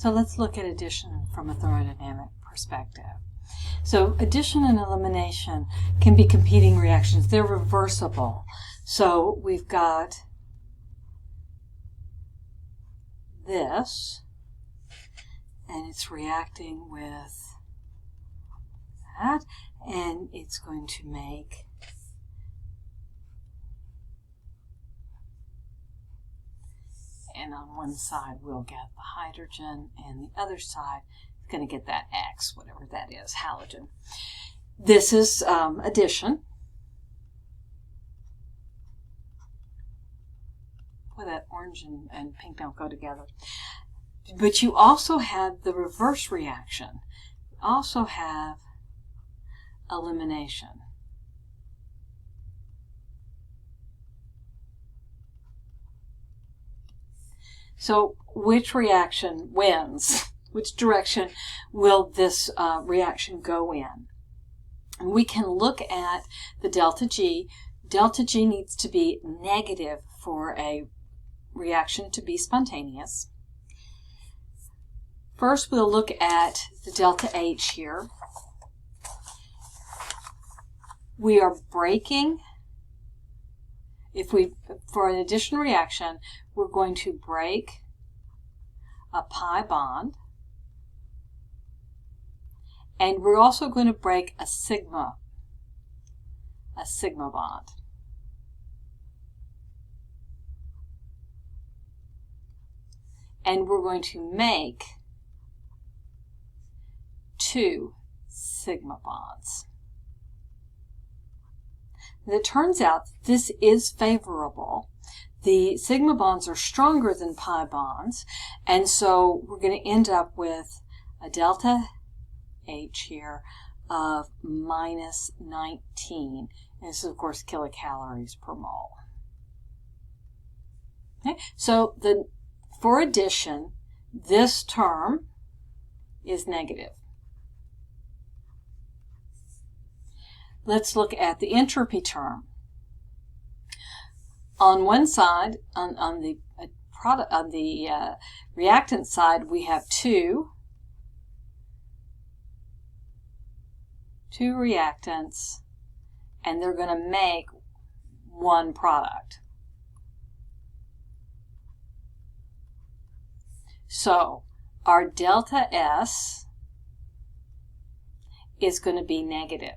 So let's look at addition from a thermodynamic perspective. So addition and elimination can be competing reactions. They're reversible. So we've got this, and it's reacting with that, and it's going to make and on one side we'll get the hydrogen, and the other side is going to get that X, whatever that is, halogen. This is addition. Boy, that orange and pink don't go together. But you also have the reverse reaction. You also have elimination. So which reaction wins? Which direction will this reaction go in? And we can look at the delta G. Delta G needs to be negative for a reaction to be spontaneous. First, we'll look at the delta H here. We are breaking. For an addition reaction, we're going to break a pi bond, and we're also going to break a sigma bond. And we're going to make 2 sigma bonds. And it turns out this is favorable. The sigma bonds are stronger than pi bonds, and so we're going to end up with a delta H here of minus 19. And this is, of course, kilocalories per mole. Okay, so for addition, this term is negative. Let's look at the entropy term. On one side, on the reactant side, we have two reactants, and they're going to make one product. So our delta S is going to be negative.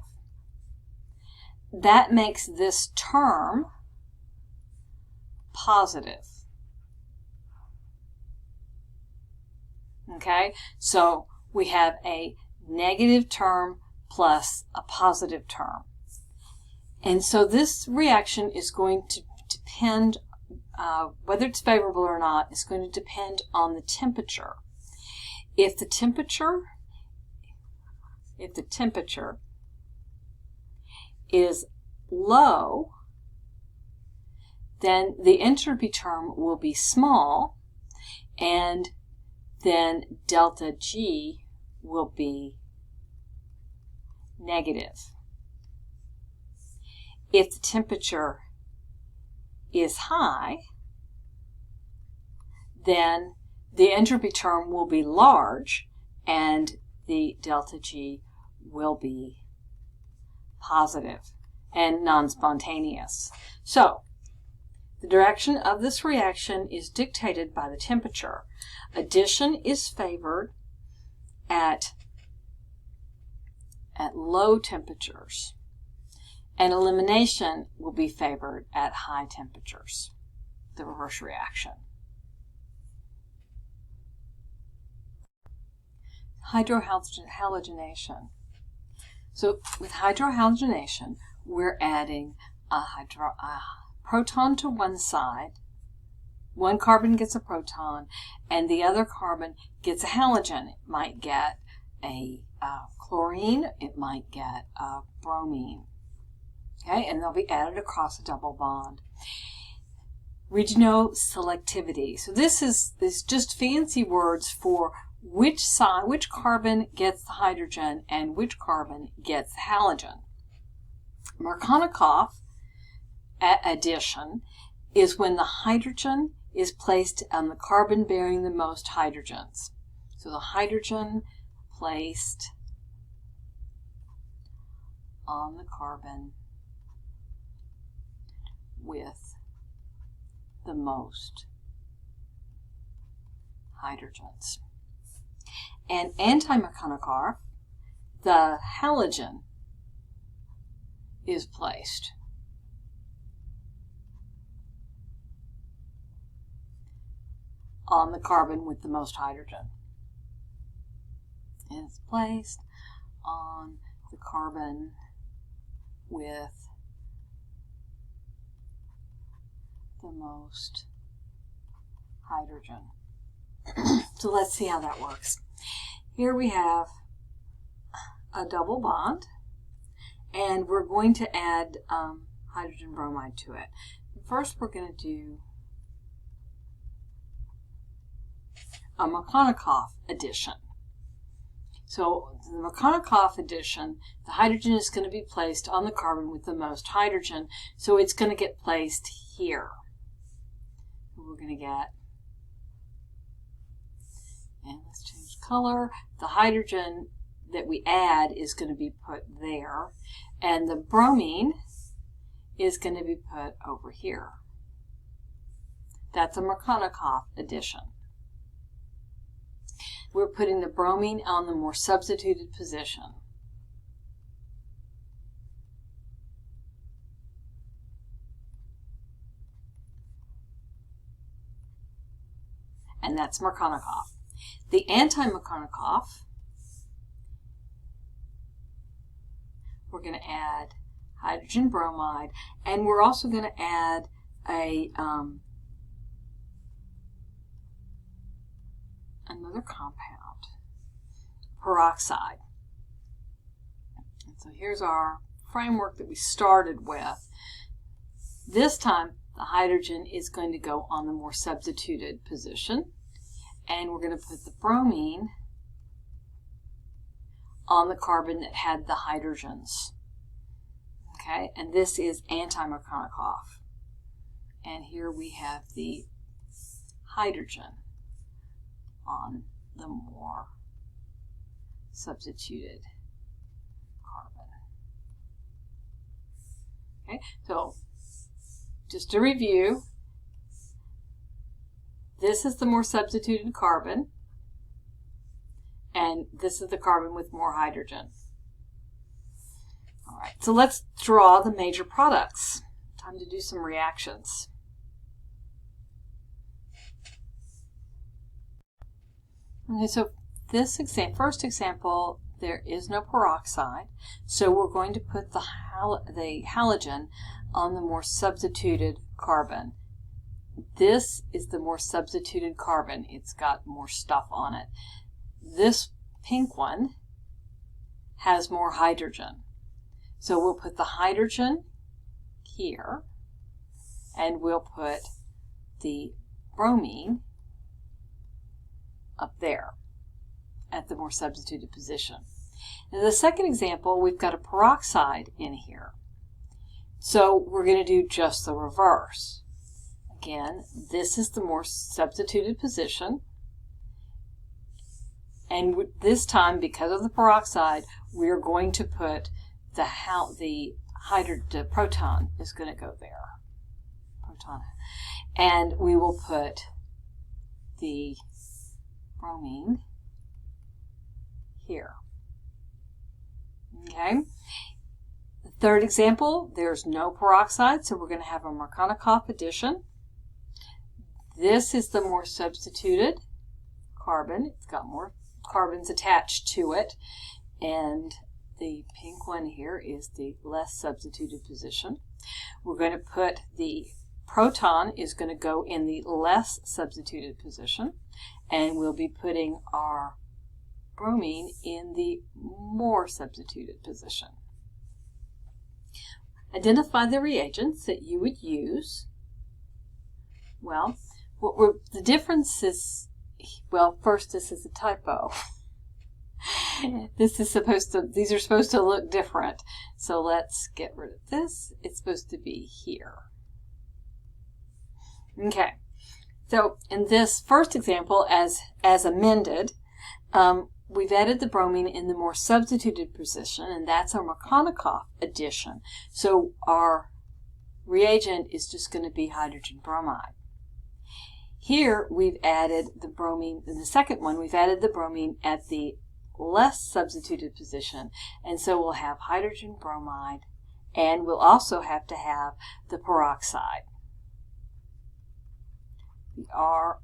That makes this term positive. Okay, so we have a negative term plus a positive term. And so this reaction is going to depend, whether it's favorable or not, is going to depend on the temperature. If the temperature is low, then the entropy term will be small, and then delta G will be negative. If the temperature is high, then the entropy term will be large, and the delta G will be positive and non-spontaneous. So the direction of this reaction is dictated by the temperature. Addition is favored at low temperatures, and elimination will be favored at high temperatures, the reverse reaction. Hydrohalogenation. So with hydrohalogenation, we're adding a proton to one side. One carbon gets a proton, and the other carbon gets a halogen. It might get a chlorine, it might get a bromine. Okay, and they'll be added across a double bond. Regenoselectivity. So this is just fancy words for which carbon gets the hydrogen and which carbon gets the halogen. Markovnikov addition is when the hydrogen is placed on the carbon bearing the most hydrogens. So the hydrogen placed on the carbon with the most hydrogens. And anti-Markovnikov, the halogen is placed on the carbon with the most hydrogen. And it's placed on the carbon with the most hydrogen. So let's see how that works. Here we have a double bond, and we're going to add hydrogen bromide to it. First, we're going to do a Markovnikov addition. So the Markovnikov addition, the hydrogen is going to be placed on the carbon with the most hydrogen, so it's going to get placed here. We're going to get, and let's change color, the hydrogen that we add is going to be put there, and the bromine is going to be put over here. That's a Markovnikov addition. We're putting the bromine on the more substituted position. And that's Markovnikov. The anti-Markovnikov, we're going to add hydrogen bromide, and we're also going to add a another compound, peroxide. And so here's our framework that we started with. This time the hydrogen is going to go on the more substituted position, and we're going to put the bromine on the carbon that had the hydrogens. Okay, and this is anti-Markovnikov. And here we have the hydrogen on the more substituted carbon. Okay, so just to review, this is the more substituted carbon, and this is the carbon with more hydrogen. All right, so let's draw the major products. Time to do some reactions. Okay, so this first example, there is no peroxide, so we're going to put the halogen on the more substituted carbon. This is the more substituted carbon. It's got more stuff on it. This pink one has more hydrogen. So we'll put the hydrogen here, and we'll put the bromine up there at the more substituted position. In the second example, we've got a peroxide in here. So we're going to do just the reverse. Again, this is the more substituted position, and this time, because of the peroxide, we're going to put the proton is going to go there. Proton. And we will put the bromine here. Okay. The third example, there's no peroxide, so we're going to have a Markovnikov addition. This is the more substituted carbon. It's got more carbons attached to it, and the pink one here is the less substituted position. We're going to put the proton is going to go in the less substituted position, and we'll be putting our bromine in the more substituted position. Identify the reagents that you would use. Well, the difference is, well, first, this is a typo. These are supposed to look different. So let's get rid of this. It's supposed to be here. Okay. So in this first example, as amended, We've added the bromine in the more substituted position, and that's our Markovnikov addition. So our reagent is just going to be hydrogen bromide. Here we've added the bromine, in the second one, we've added the bromine at the less substituted position, and so we'll have hydrogen bromide, and we'll also have to have the peroxide, the ROOR.